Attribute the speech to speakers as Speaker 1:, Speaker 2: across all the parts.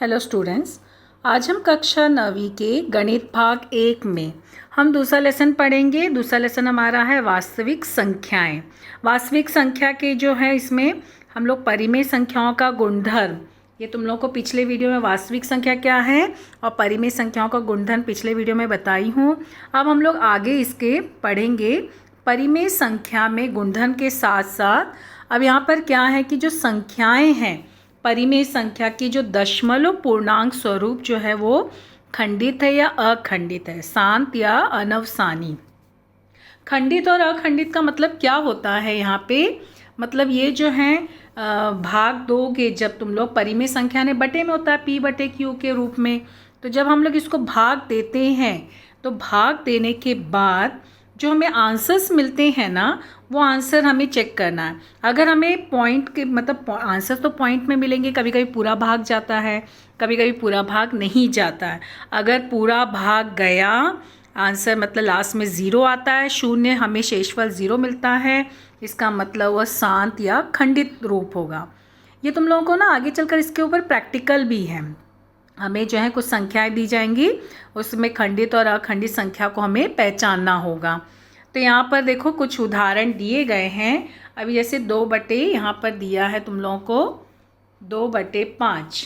Speaker 1: Hello students, आज हम कक्षा 9वीं के गणित भाग 1 में हम दूसरा लेसन पढ़ेंगे। दूसरा लेसन हमारा है वास्तविक संख्याएं। वास्तविक संख्या के जो है इसमें हम लोग परिमेय संख्याओं का गुणधर्म, ये तुम लोगों को पिछले वीडियो में वास्तविक संख्या क्या है और परिमेय संख्याओं का गुणधर्म पिछले वीडियो में बताई हूँ। अब हम लोग आगे इसके पढ़ेंगे परिमेय संख्या में गुणधर्म के साथ साथ अब यहाँ पर क्या है कि जो संख्याएँ हैं परिमेय संख्या की जो दशमलव पूर्णांक स्वरूप जो है वो खंडित है या अखंडित है, शांत या अनवसानी। खंडित और अखंडित का मतलब क्या होता है यहाँ पे, मतलब ये जो है भाग दोगे जब तुम लोग परिमेय संख्या ने बटे में होता है p/q के रूप में, तो जब हम लोग इसको भाग देते हैं तो भाग देने के बाद जो हमें आंसर्स मिलते हैं ना वो आंसर हमें चेक करना है। अगर हमें पॉइंट के मतलब आंसर तो पॉइंट में मिलेंगे, कभी कभी पूरा भाग जाता है, कभी कभी पूरा भाग नहीं जाता है। अगर पूरा भाग गया आंसर मतलब लास्ट में 0 आता है, शून्य, हमें शेषफल 0 मिलता है, इसका मतलब वह शांत या खंडित रूप होगा। ये तुम लोगों को ना आगे चलकर इसके ऊपर प्रैक्टिकल भी है। हमें जो है कुछ संख्याएं दी जाएंगी, उसमें खंडित और अखंडित संख्या को हमें पहचानना होगा। तो यहाँ पर देखो कुछ उदाहरण दिए गए हैं। अभी जैसे 2 यहाँ पर दिया है तुम लोगों को 2/5,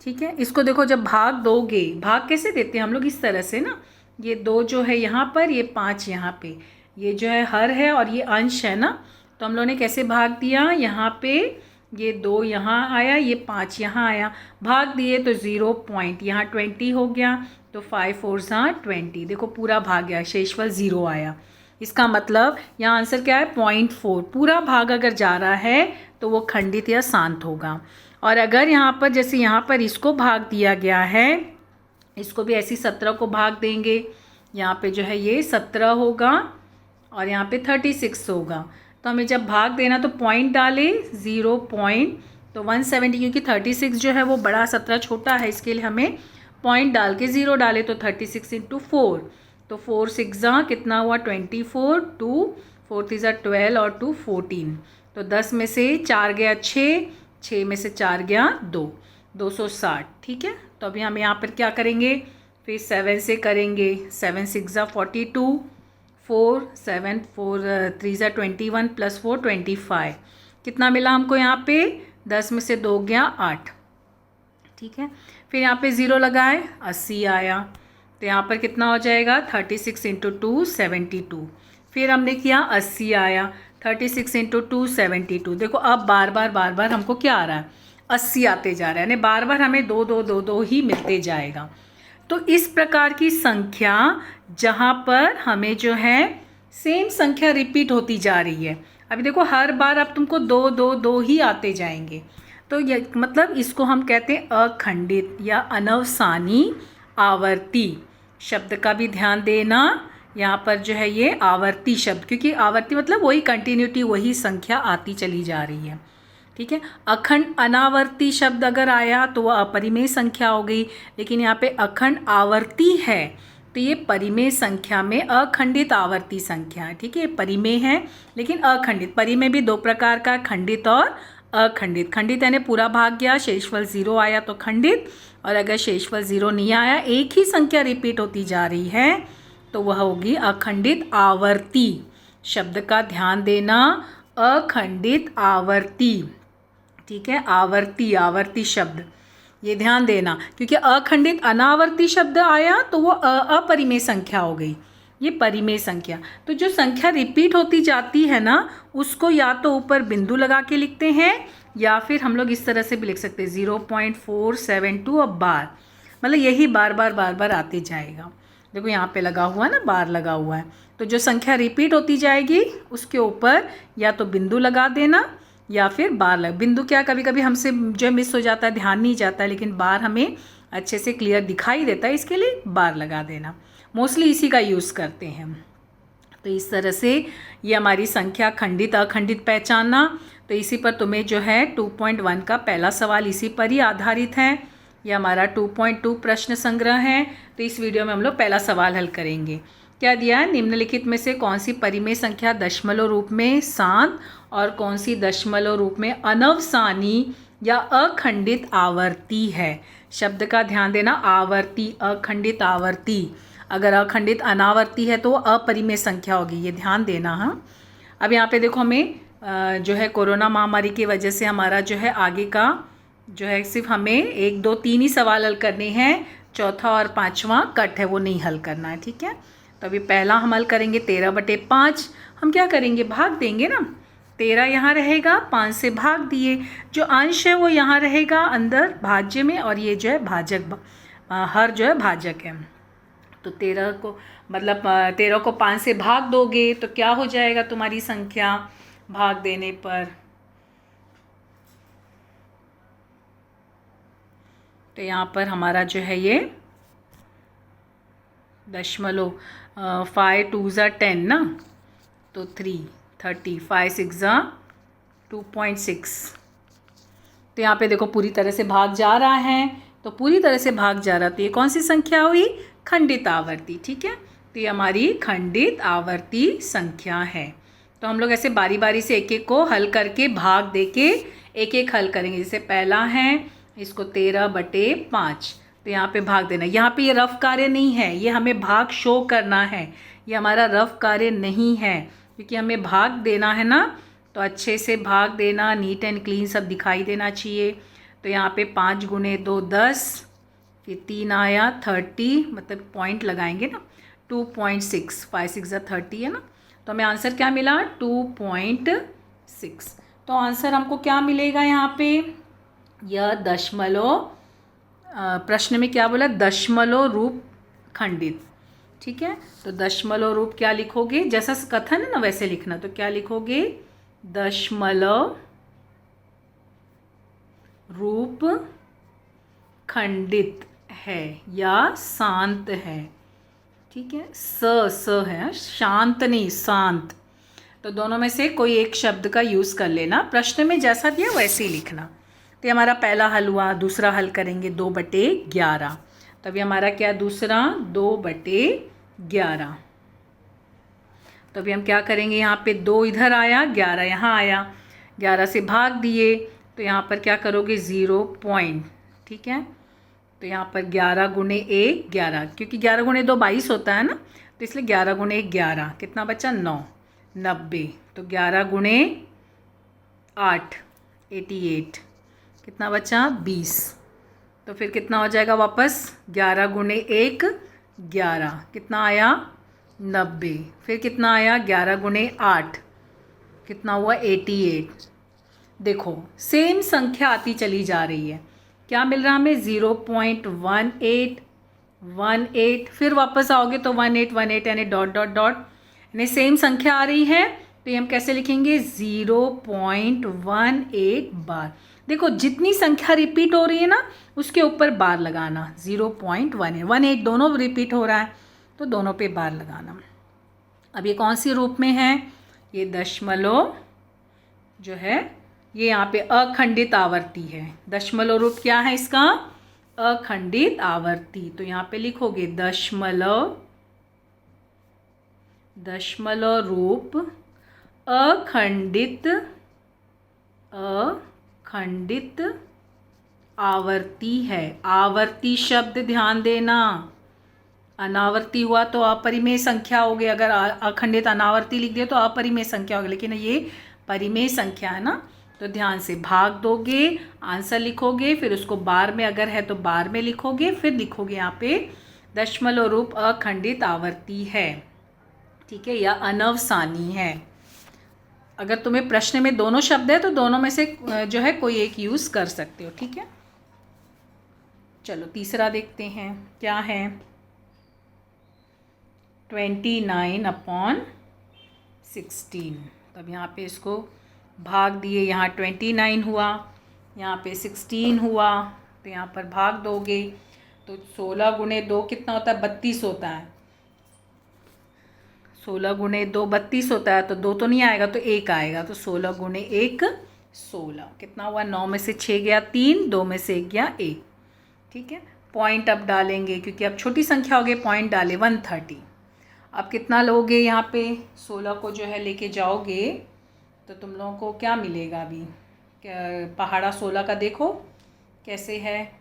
Speaker 1: ठीक है। इसको देखो जब भाग दोगे, भाग कैसे देते हैं हम लोग, इस तरह से ना, ये 2 जो है यहाँ पर, ये 5 यहाँ पे, ये जो है हर है और ये अंश है ना, तो हम लोगों ने कैसे भाग दिया, यहाँ पे ये 2 यहाँ आया, ये 5 यहाँ आया, भाग दिए तो 0 पॉइंट यहाँ 20 हो गया, तो 5 4 20, देखो पूरा भाग गया, शेषफल 0 आया। इसका मतलब यहाँ आंसर क्या है 0.4। पूरा भाग अगर जा रहा है तो वो खंडित या शांत होगा। और अगर यहाँ पर जैसे यहाँ पर इसको भाग दिया गया है, इसको भी ऐसी 17 को भाग देंगे, यहाँ पे जो है ये 17 होगा और यहाँ पे 36 होगा। तो हमें जब भाग देना तो पॉइंट डाले 0 पॉइंट, तो 170, क्योंकि 36 जो है वो बड़ा 17 छोटा है, इसके लिए हमें पॉइंट डाल के 0 डाले, तो 36 × 4, तो 4 6 कितना हुआ 24, 2 4 3 12 और 2 14, तो 10 में से 4 गया 6, 6 में से 4 गया 2, 260, ठीक है। तो अभी हम यहाँ पर क्या करेंगे, फिर 7 से करेंगे, 7 6 42, 4 7 4 3 21 + 4 25, कितना मिला हमको यहाँ पे, 10 में से 2 गया 8, ठीक है। फिर यहाँ पे 0 लगाए, 80 आया, तो यहाँ पर कितना हो जाएगा 36 × 2 72। फिर हमने किया 80 आया, 36 × 2 72। देखो अब बार बार हमको क्या आ रहा है 80 आते जा रहा है, यानी बार बार हमें 2 2 2 2 ही मिलते जाएगा। तो इस प्रकार की संख्या जहाँ पर हमें जो है सेम संख्या रिपीट होती जा रही है, अभी देखो हर बार अब तुमको 2 2 2 ही आते जाएंगे, तो ये मतलब इसको हम कहते हैं अखंडित या अनवसानी आवर्ती। शब्द का भी ध्यान देना, यहाँ पर जो है ये आवर्ती शब्द, क्योंकि आवर्ती मतलब वही कंटिन्यूटी, वही संख्या आती चली जा रही है, ठीक है। अखंड अनावर्ती शब्द अगर आया तो वह अपरिमेय संख्या हो गई, लेकिन यहाँ पे अखंड आवर्ती है तो ये परिमेय संख्या में अखंडित आवर्ती संख्या है, ठीक है। परिमेय है लेकिन अखंडित। परिमेय भी 2 प्रकार का, खंडित और अखंडित। खंडित यानी पूरा भाग गया, शेषफल 0 आया तो खंडित, और अगर शेषफल 0 नहीं आया, एक ही संख्या रिपीट होती जा रही है, तो वह होगी अखंडित आवर्ती। शब्द का ध्यान देना, अखंडित आवर्ती, ठीक है। आवर्ती, आवर्ती शब्द ये ध्यान देना, क्योंकि अखंडित अनावर्ती शब्द आया तो वो अपरिमेय संख्या हो गई, ये परिमेय संख्या। तो जो संख्या रिपीट होती जाती है ना, उसको या तो ऊपर बिंदु लगा के लिखते हैं या फिर हम लोग इस तरह से भी लिख सकते हैं 0.472, अब बार, मतलब यही बार बार आते जाएगा। देखो यहाँ पे लगा हुआ है ना, बार लगा हुआ है, तो जो संख्या रिपीट होती जाएगी उसके ऊपर या तो बिंदु लगा देना या फिर बार लग। बिंदु क्या कभी कभी हमसे जो मिस हो जाता है, ध्यान नहीं जाता है, लेकिन बार हमें अच्छे से क्लियर दिखाई देता है, इसके लिए बार लगा देना। मोस्टली इसी का यूज़ करते हैं। तो इस तरह से ये हमारी संख्या खंडित अखंडित पहचानना। तो इसी पर तुम्हें जो है 2.1 का पहला सवाल इसी पर ही आधारित है। ये हमारा 2.2 प्रश्न संग्रह है। तो इस वीडियो में हम लोग पहला सवाल हल करेंगे। क्या दिया है, निम्नलिखित में से कौन सी परिमेय संख्या दशमलव रूप में शांत और कौन सी दशमलव रूप में अनवसानी या अखंडित आवर्ती है। शब्द का ध्यान देना, आवर्ती, अखंडित आवर्ती। अगर अखंडित अनावर्ती है तो वो अपरिमेय संख्या होगी, ये ध्यान देना। हाँ, अब यहाँ पे देखो हमें जो है कोरोना महामारी की वजह से हमारा जो है आगे का जो है सिर्फ हमें 1, 2, 3 ही सवाल हल करने हैं, चौथा और पाँचवा कट है वो नहीं हल करना है, ठीक है। तो अभी पहला हम हल करेंगे 13/5। हम क्या करेंगे, भाग देंगे ना। 13 यहाँ रहेगा, 5 से भाग दिए, जो अंश है वो यहाँ रहेगा अंदर भाज्य में, और ये जो है भाजक, हर जो है भाजक है। तो 13 को मतलब 13 को 5 से भाग दोगे तो क्या हो जाएगा तुम्हारी संख्या भाग देने पर। तो यहाँ पर हमारा जो है ये दशमलव 5 2 ज़ा 10 ना, तो 3 30 5 6 ज़ा 2.6। तो यहाँ पे देखो पूरी तरह से भाग जा रहा है, तो पूरी तरह से भाग जा रहा, तो ये कौन सी संख्या हुई, खंडित आवर्ती, ठीक है। तो ये हमारी खंडित आवर्ती संख्या है। तो हम लोग ऐसे बारी बारी से एक एक को हल करके भाग दे के एक एक हल करेंगे। जैसे पहला है इसको 13/5, तो यहाँ पे भाग देना। यहाँ पे ये रफ कार्य नहीं है, ये हमें भाग शो करना है, ये हमारा रफ कार्य नहीं है, क्योंकि हमें भाग देना है ना, तो अच्छे से भाग देना, नीट एंड क्लीन सब दिखाई देना चाहिए। तो यहाँ पे 5 × 2 10, फिर 3 आया 30, मतलब पॉइंट लगाएंगे ना, 2.6, 5 6 ज़ा 30 है ना, तो हमें आंसर क्या मिला 2.6। तो आंसर हमको क्या मिलेगा यहाँ पे, यह दशमलव, प्रश्न में क्या बोला, दशमलव रूप खंडित, ठीक है। तो दशमलव रूप क्या लिखोगे, जैसा कथन है ना वैसे लिखना। तो क्या लिखोगे, दशमलव रूप खंडित है या शांत है, ठीक है। स है, शांत नहीं, शांत। तो दोनों में से कोई एक शब्द का यूज़ कर लेना, प्रश्न में जैसा दिया वैसे ही लिखना। तो हमारा पहला हल हुआ, दूसरा हल करेंगे 2/11। तो अभी हमारा क्या दूसरा 2/11। तो अभी हम क्या करेंगे, यहाँ पे 2 इधर आया, 11 यहाँ आया, 11 से भाग दिए, तो यहाँ पर क्या करोगे 0 पॉइंट, ठीक है। तो यहाँ पर 11 × 1 11, क्योंकि 11 × 2 22 होता है ना, तो इसलिए 11 × 1 11, कितना बचा 9 90। तो 11 × 8 88, कितना बचा 20। तो फिर कितना हो जाएगा वापस, 11 × 1 11, कितना आया 90। फिर कितना आया 11 × 8, कितना हुआ 88। देखो सेम संख्या आती चली जा रही है, क्या मिल रहा हमें 0.1818, फिर वापस आओगे तो 1818 यानी डॉट डॉट डॉट, यानी सेम संख्या आ रही है। तो ये हम कैसे लिखेंगे 0.18 बार। देखो जितनी संख्या रिपीट हो रही है ना उसके ऊपर बार लगाना, 0.18 दोनों रिपीट हो रहा है तो दोनों पे बार लगाना। अब ये कौन सी रूप में है, ये दशमलव जो है ये यहाँ पे अखंडित आवर्ती है। दशमलव रूप क्या है इसका, अखंडित आवर्ती। तो यहाँ पे लिखोगे दशमलव रूप अखंडित आवर्ती है। आवर्ती शब्द ध्यान देना, अनावर्ती हुआ तो अपरिमेय संख्या हो गई, अगर अखंडित अनावर्ती लिख दिया तो अपरिमेय संख्या होगी, लेकिन ये परिमेय संख्या है ना। तो ध्यान से भाग दोगे, आंसर लिखोगे, फिर उसको बार में अगर है तो बार में लिखोगे, फिर लिखोगे यहाँ पे दशमलव रूप अखंडित आवर्ती है, ठीक है, या अनवसानी है। अगर तुम्हें प्रश्न में दोनों शब्द है तो दोनों में से जो है कोई एक यूज़ कर सकते हो, ठीक है। चलो तीसरा देखते हैं क्या है, 29/16। तब यहाँ पे इसको भाग दिए, यहाँ 29 हुआ, यहाँ पे 16 हुआ, तो यहाँ पर भाग दोगे तो 16 × 2 कितना होता है 32 होता है, 16 × 2 32 होता है, तो 2 तो नहीं आएगा तो 1 आएगा, तो 16 × 1 16, कितना हुआ 9 में से 6 गया 3, 2 में से 1 गया 1, ठीक है। पॉइंट अब डालेंगे क्योंकि अब छोटी संख्या हो गई, पॉइंट डाले 130। अब कितना लोगे यहाँ पे 16 को जो है लेके जाओगे तो तुम लोगों को क्या मिलेगा, अभी पहाड़ा 16 का देखो कैसे है।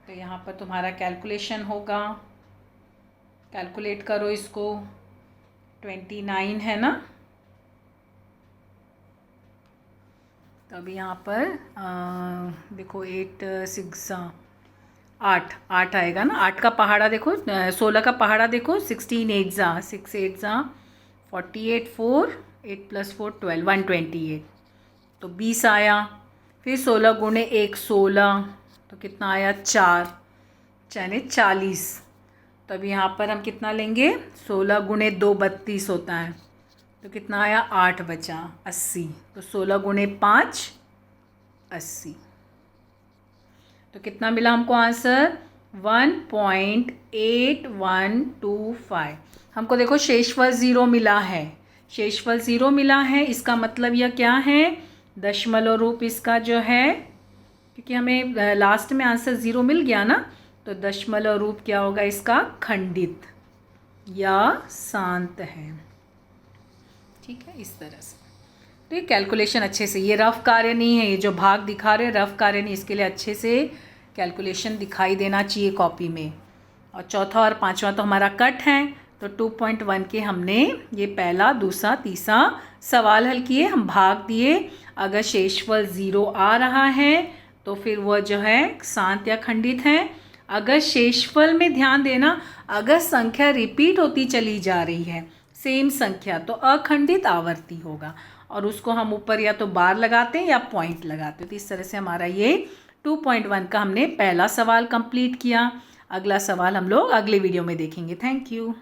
Speaker 1: तो यहाँ पर तुम्हारा कैलकुलेशन होगा, कैलकुलेट करो इसको। 29 है ना। तो अभी यहाँ पर देखो 8 6 8 आएगा ना। 8 का पहाड़ा देखो, 16 का पहाड़ा देखो। 16 8 जा 6 8 जा 48 4 8 + 4 12 128। तो 20 आया। फिर 16 गुणे 1 16, तो कितना आया 4 यानी 40। तो अभी यहाँ पर हम कितना लेंगे, 16 गुणे 2 32 होता है, तो कितना आया 8 बचा 80। तो 16 गुणे 5 80। तो कितना मिला हमको आंसर 1.8125। हमको देखो शेषफल 0 मिला है, शेषफल 0 मिला है। इसका मतलब यह क्या है, दशमलव रूप इसका जो है, क्योंकि हमें लास्ट में आंसर 0 मिल गया ना, तो दशमलव रूप क्या होगा इसका, खंडित या शांत है। ठीक है, इस तरह से। तो ये कैलकुलेशन अच्छे से, ये रफ कार्य नहीं है, ये जो भाग दिखा रहे रफ कार्य नहीं, इसके लिए अच्छे से कैलकुलेशन दिखाई देना चाहिए कॉपी में। और चौथा और पांचवा तो हमारा कट है। तो 2.1 के हमने ये पहला दूसरा तीसरा सवाल हल किए, हम भाग दिए। अगर शेषफल 0 आ रहा है तो फिर वह जो है शांत या खंडित है। अगर शेषफल में ध्यान देना, अगर संख्या रिपीट होती चली जा रही है सेम संख्या, तो अखंडित आवर्ती होगा, और उसको हम ऊपर या तो बार लगाते हैं या पॉइंट लगाते हैं। तो इस तरह से हमारा ये 2.1 का हमने पहला सवाल कंप्लीट किया। अगला सवाल हम लोग अगले वीडियो में देखेंगे। Thank you.